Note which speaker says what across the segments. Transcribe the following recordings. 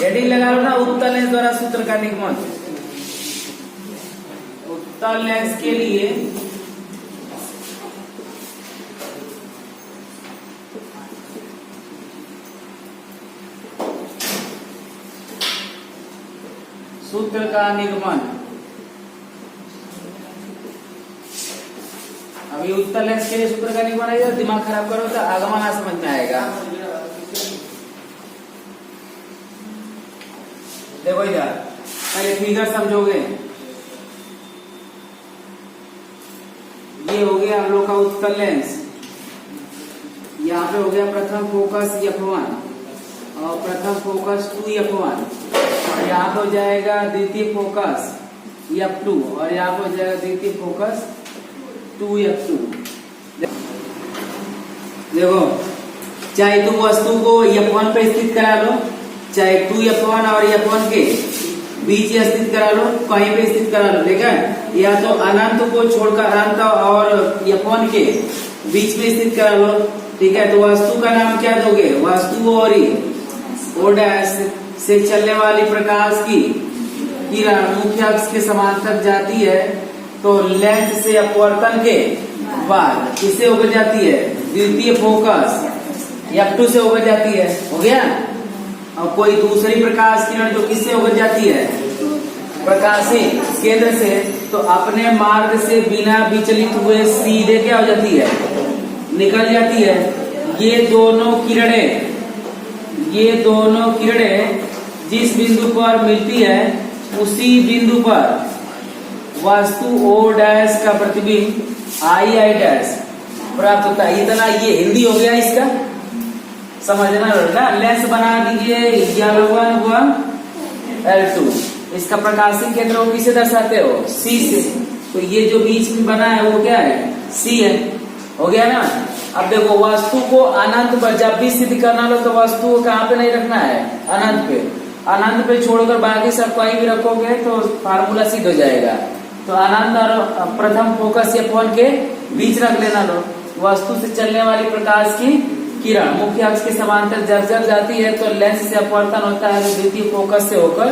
Speaker 1: Heading लगा लो ना, उत्तल लेंस द्वारा सूत्र का निगमन। उत्तल लेंस के लिए सूत्र का निगमन। अभी उत्तल लेंस के लिए सूत्र का निगमन आएगा, दिमाग खराब करो तो आगमन आ समझ में आएगा। देखो इधर पहले फिगर समझोगे। ये हो गया हम लोग का उत्तल लेंस, यहाँ पे हो गया प्रथम फोकस F1 और प्रथम फोकस 2F1, और यहाँ पे हो जाएगा द्वितीय फोकस F2 और यहाँ पे हो जाएगा द्वितीय फोकस 2F2। देखो चाहे तुम वस्तु को F1 पे स्थित करा लो, चाहे 2F1 और F1 के बीच स्थित करा लो, कहीं पे स्थित करा लो, ठीक है। या तो अनंत को छोड़कर अनंत और F1 के बीच में स्थित करा लो, ठीक है। तो वस्तु का नाम क्या दोगे? वस्तु और O डैश से चलने वाली प्रकाश की किरण मुख्य अक्ष के समांतर जाती है, तो लेंस से अपवर्तन के बाद किससे होकर जाती है? द्वितीय फोकस F2 से होकर जाती है। हो गया। और कोई दूसरी प्रकाश किरण जो किससे होकर जाती है? प्रकाशी केंद्र से, तो अपने मार्ग से बिना विचलित हुए सीधे क्या हो जाती है? निकल जाती है। ये दोनों किरणें जिस बिंदु पर मिलती है उसी बिंदु पर वस्तु O डैश का प्रतिबिंब I डैश प्राप्त होता है। इतना ये हिंदी हो गया इसका, समझना ना। लेंस बना दीजिए L1 व L2, इसका प्रकाशीय केंद्र वो किसे दर्शाते हो? C से। तो ये जो बीच में बना है वो क्या है? C है। हो गया ना। अब देखो वस्तु को अनंत पर जब भी स्थिति करना लो तो वस्तु को कहाँ पे नहीं रखना है? अनंत पे। अनंत पे छोड़कर बाकी सब कहीं भी रखोगे तो फार्मूला सिद्ध हो जाएगा। तो अनंत और प्रथम फोकस F1 के बीच रख लेना लो। वस्तु से चलने वाली प्रकाश की किरण मुख्य अक्ष के समांतर जब जाती है तो लेंस से अपवर्तन होता है, तो द्वितीय फोकस से होकर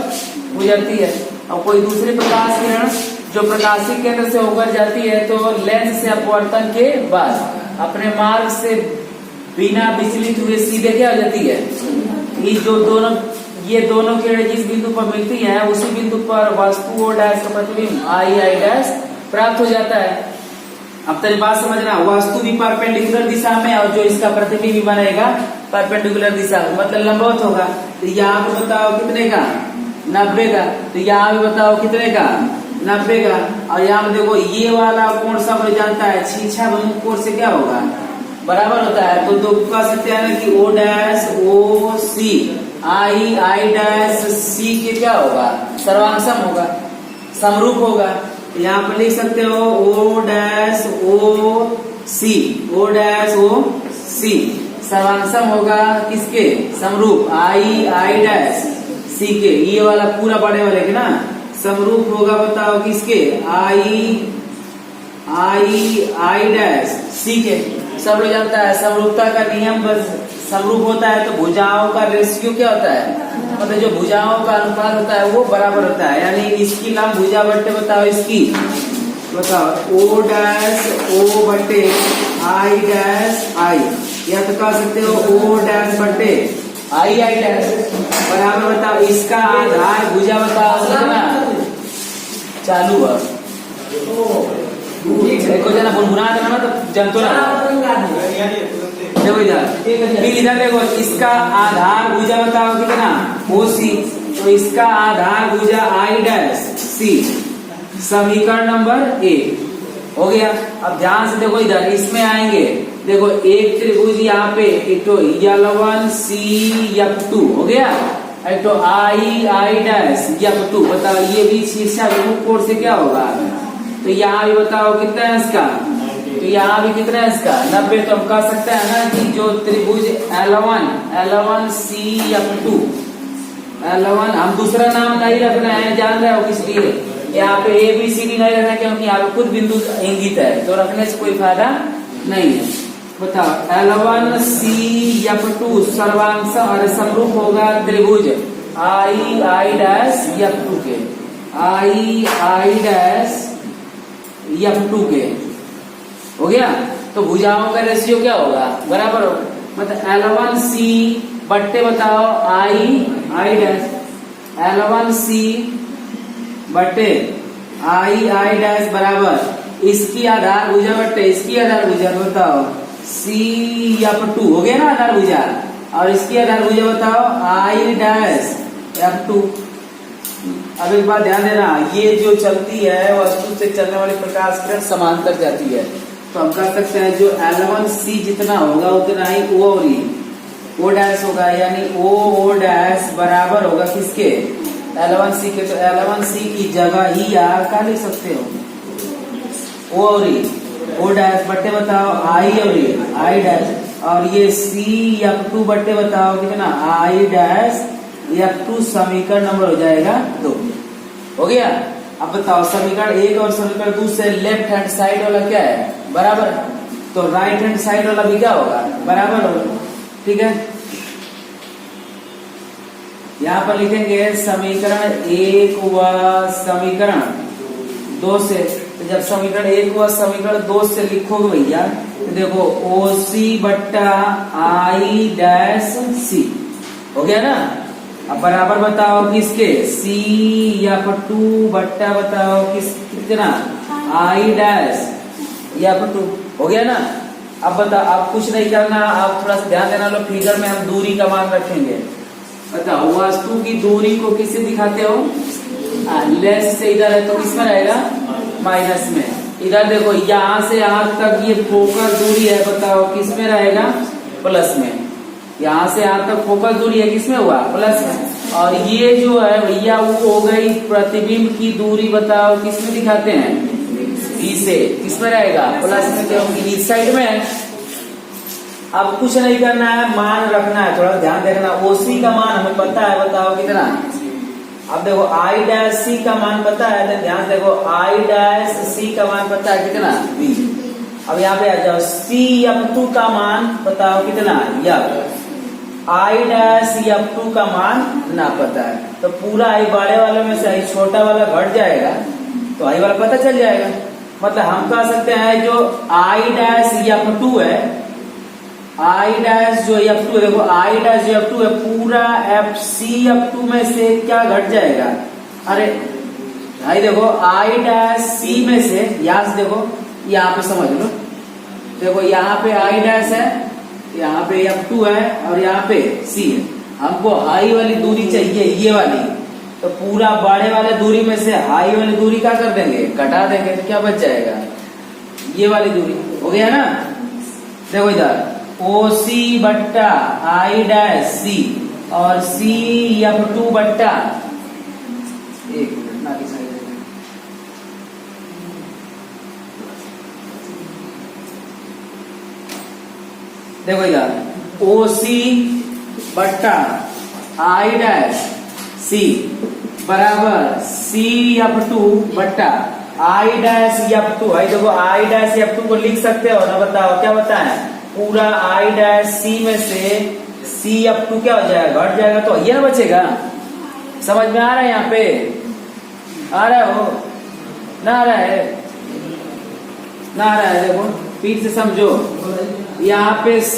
Speaker 1: गुजरती है। और कोई दूसरी प्रकाश किरण जो प्रकाशीय केंद्र से होकर जाती है तो लेंस से अपवर्तन के बाद अपने मार्ग से बिना विचलित हुए सीधे क्या हो जाती है? ये दोनों किरणें जिस बिंदु पर मिलती हैं उसी बिंदु पर वस्तु O डैश का प्रतिबिंब I डैश प्राप्त हो जाता है। अब तेरी बात समझना, वस्तु भी परपेंडिकुलर दिशा में और जो इसका प्रतिबिंब भी बनेगा परपेंडिकुलर दिशा में, मतलब लंबवत होगा। तो यहाँ पे बताओ कितने का? 90 का। तो यहाँ भी बताओ कितने का? 90 का। और यहाँ पे देखो ये वाला कोण सब जानता है, छीछा विमुख कोण से क्या होगा? बराबर होता है। तो कह सकते हैं ना कि O dash O C I dash C के क्या होगा? सर्वांगसम होगा, समरूप होगा। यहाँ पर लिख सकते हो O डैश O C सर्वांगसम होगा किसके? समरूप I डैश C के। ये वाला पूरा बड़े वाले के ना समरूप होगा, बताओ किसके? I डैश C के। सब लोग जानता है समरूपता का नियम, बस समरूप होता है तो भुजाओं का रेशियो क्या होता है? मतलब जो भुजाओं का अनुपात होता है वो बराबर होता है। यानी इसकी लंब भुजा बट्टे बताओ इसकी, बताओ O डैश O बट्टे I डैश I, या तो कह सकते हो O डैश बट्टे I डैश बराबर बताओ इसका आधार भुजा बताओ कितना? चालू है देखो जना बुनबुना देना ना तो जंतु ना। देखो इधर फिर इधर देखो इसका आधार भुजा बताओ कितना? OC। तो इसका आधार भुजा I डैश C। समीकरण नंबर 1 हो गया। अब ध्यान से देखो इधर इसमें आएंगे। देखो एक त्रिभुज यहाँ पे एक तो L1 C F2 हो गया, एक तो I डैश F2। बताओ ये भी शीर्षा विमुख कोण से क्या होगा? तो यहाँ भी बताओ कितना है इसका? तो यहाँ भी कितना है इसका? 90। तो हम कह सकते हैं ना कि जो त्रिभुज L1 C F2, L1 हम दूसरा नाम नहीं रख रहे हैं, जान रहे हो किस लिए? यहाँ पे ABCD नहीं रखना क्योंकि यहाँ पे कुछ बिंदु इंगित है, तो रखने से कोई फायदा नहीं है। बताओ L1 C F2 सर्वांश और समरूप होगा त्रिभुज आई डैश F2 के, आई डैश F2 के, हो गया। तो भुजाओं का रेशियो क्या होगा, बराबर होगा, मतलब L1C बट्टे बताओ आई डैश, L1C बट्टे आई डैश बराबर इसकी आधार भुजा बट्टे इसकी आधार भुजा, बताओ CF2, हो गया ना आधार भुजा, और इसकी आधार भुजा बताओ आई डैश F2। अब एक बात ध्यान देना, ये जो चलती है वस्तु से चलने वाली प्रकाश किरण समांतर जाती है, तो हम कह सकते हैं जो L1C जितना होगा उतना ही O डैश होगा, यानी O डैश बराबर होगा किसके, L1C के। तो L1C की जगह ही यार क्या लिख सकते हो, O डैश बट्टे बताओ आई डैश, और ये CF2 बट्टे बताओ कितना आई डैश F2, समीकरण नंबर हो जाएगा 2, हो गया। अब बताओ समीकरण 1 और समीकरण 2 से लेफ्ट हैंड साइड वाला क्या है, बराबर, तो राइट हैंड साइड वाला भी क्या होगा, बराबर होगा, ठीक है। यहाँ पर लिखेंगे समीकरण 1 व समीकरण 2 से, तो जब समीकरण 1 व समीकरण 2 से लिखोगे भैया, तो देखो OC बट्टा आई डैश C, हो गया ना। अब बराबर बताओ किसके, CF2 बट्टा बताओ कितना आई डैश F2, हो गया ना। अब बताओ, अब कुछ नहीं करना, आप थोड़ा सा ध्यान देना, लो फिगर में हम दूरी का मान रखेंगे। बताओ वस्तु की दूरी को किससे दिखाते हो, लेस से, इधर है तो किसमें रहेगा, माइनस में। इधर देखो यहाँ से यहाँ तक ये फोकस दूरी है, बताओ किसमें रहेगा, प्लस में। यहाँ से यहाँ तक फोकस दूरी है किसमें हुआ, प्लस में। और ये जो है भैया वो हो गई प्रतिबिंब की दूरी, बताओ किसमें दिखाते हैं, बी से, किसमें रहेगा, प्लस में, क्योंकि इस साइड में है। अब कुछ नहीं करना है, मान रखना है, थोड़ा ध्यान देखना। OC का मान हमें पता है, बताओ कितना। अब देखो आई डैश C का मान पता है, तो ध्यान देखो आई डैश C का मान पता है कितना, B। अब यहाँ पे आ जाओ, CF2 का मान बताओ कितना, F। आई डैश F2 का मान ना पता है, तो पूरा आई बड़े वाले में से आई छोटा वाला घट जाएगा, तो आई वाला पता चल जाएगा। मतलब हम कह सकते हैं जो आई डैश F2 है, आई डैश जो F2 है, देखो आई डैश जो F2 है पूरा CF2 में से क्या घट जाएगा, अरे भाई देखो आई डैश C में से, यहाँ से देखो, यहाँ पे समझ लो, देखो यहाँ पे आई डैश है, यहाँ पे F2 है, और यहाँ पे C है। हमको हाई वाली दूरी चाहिए, ये वाली, तो पूरा बड़े वाले दूरी में से हाई वाली दूरी क्या कर देंगे, घटा देंगे, तो क्या बच जाएगा, ये वाली दूरी, हो गया ना। देखो इधर OC बट्टा आई डैश C और CF2 बट्टा, एक मिनट ना की साइड, देखो इधर OC बट्टा आई डैश C बराबर CF2 बट्टा आई डैश F2 है। देखो आई डैश F2 को लिख सकते हो ना, बताओ क्या बताए, पूरा आई डैश C में से CF2 क्या हो जाएगा, घट जाएगा, तो ये ना बचेगा। समझ में आ रहा है, यहाँ पे आ रहा हो ना, आ रहा है ना, आ रहा है, देखो फिर से समझो, यहाँ पे C,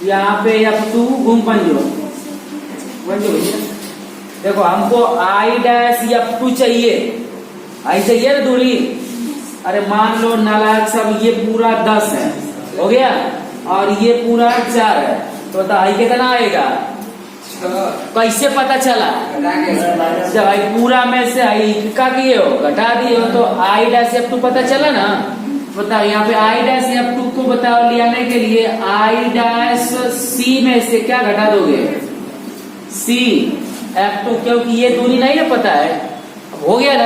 Speaker 1: यहाँ पे F2 घूम पंजो, देखो हमको आई डैश F2 चाहिए, आई चाहिए ना दूरी। अरे मान लो नालायक सब, ये पूरा 10 है, हो गया, और ये पूरा 4 है, तो बता आई कितना आएगा, कैसे पता चला, जब आई पूरा में से आई क्या किए हो, घटा दिए हो, तो आई डैश F2 पता चला ना। बताओ यहाँ पे आई डैश F2 को बताओ ले आने के लिए आई डैश C में से क्या घटा दोगे, CF2, क्योंकि ये दूरी नहीं ना पता है, हो गया ना।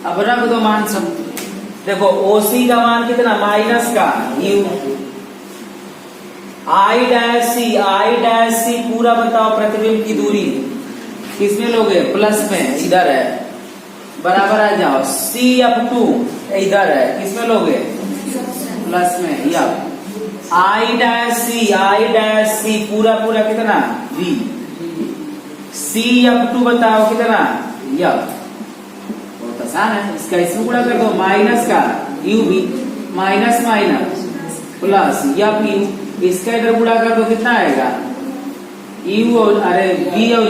Speaker 1: अब रख दो मान सब, देखो OC का मान कितना, माइनस का U, आई डैश C पूरा बताओ प्रतिबिंब की दूरी किसमें लोगे, प्लस में, इधर है, बराबर आ जाओ CF2 इधर है, किसमें लोगे, प्लस में, या आई डैश सी पूरा पूरा कितना v, सी अप टू बताओ कितना यप। बहुत आसान है, इसका इसमें गुणा कर दो, माइनस का यू भी, माइनस माइनस प्लस यप यू, इसका इधर गुणा कर दो कितना आएगा यू और अरे वी और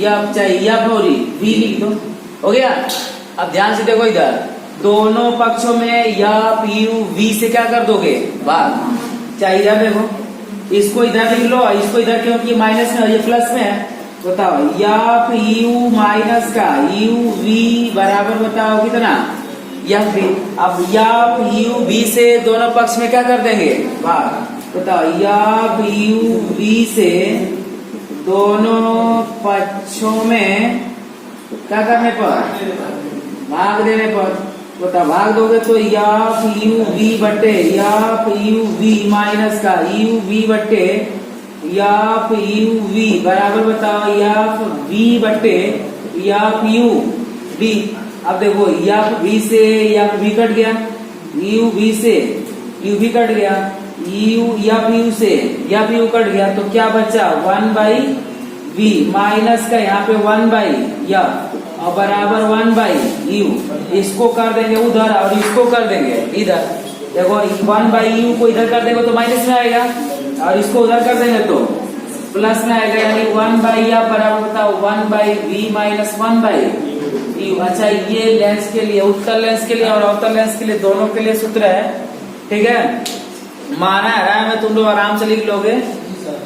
Speaker 1: यप चाहिए यप और वी लिख दो, हो गया। अब ध्यान से देखो इधर दोनों पक्षों में यप यू वी से क्या कर दोगे भाग, चाहे इधर देखो इसको इधर लिख लो, इसको इधर क्योंकि माइनस में और ये प्लस में है, बताओ यप यू माइनस का यू वी बराबर बताओ कितना यप वी। अब यप यू वी से दोनों पक्ष में क्या कर देंगे भाग, बताओ यप यू वी से दोनों पक्षों में क्या करने पर भाग देने पर, बताओ भाग दोगे तो यप यू वी बटे यप यू वी माइनस का यू वी बटे यप यू वी बराबर बताओ यप वी बटे यप यू वी। अब देखो यप वी से यप वी कट गया, यू वी से यू वी कट गया, यू यप यू से यप यू कट गया, तो क्या बचा 1 बाई वी माइनस का यहाँ पे 1 बाई यप और बराबर 1 बाई यू। इसको कर देंगे उधर और इसको कर देंगे इधर, देखो 1 बाई यू को इधर कर देंगे तो माइनस में आएगा और इसको उधर कर देंगे तो प्लस में आएगा, यानी 1 बाई या बराबर बताओ 1 by v minus 1 by u. अच्छा ये लेंस के लिए, उत्तल लेंस के लिए और अवतल लेंस के लिए दोनों के लिए सूत्र है, ठीक है। माना है मैं तुम लोग आराम से लिख लोगे।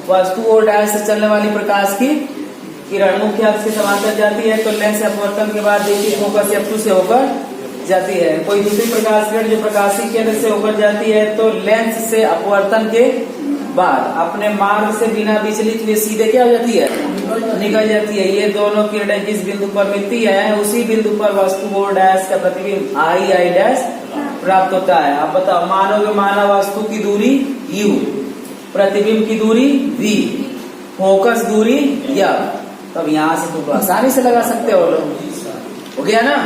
Speaker 1: वस्तु और डैश से चलने वाली प्रकाश की किरण मुख्य अक्ष के समांतर जाती है तो लेंस अपवर्तन के बाद देखिए फोकस F2 से होकर जाती है। कोई दूसरी प्रकाश किरण जो प्रकाशीय केंद्र से होकर जाती है तो लेंस से अपवर्तन के बाद अपने मार्ग से बिना विचलित हुए सीधे क्या हो जाती है निकल जाती है। ये दोनों किरणें जिस बिंदु पर मिलती है उसी बिंदु पर वस्तु और डैश का प्रतिबिंब आई डैश प्राप्त होता है। अब बताओ मानोगे माना वस्तु की दूरी u, प्रतिबिंब की दूरी v, फोकस दूरी या, तब यहाँ से तुम आसानी से लगा सकते हो लोग, हो गया ना।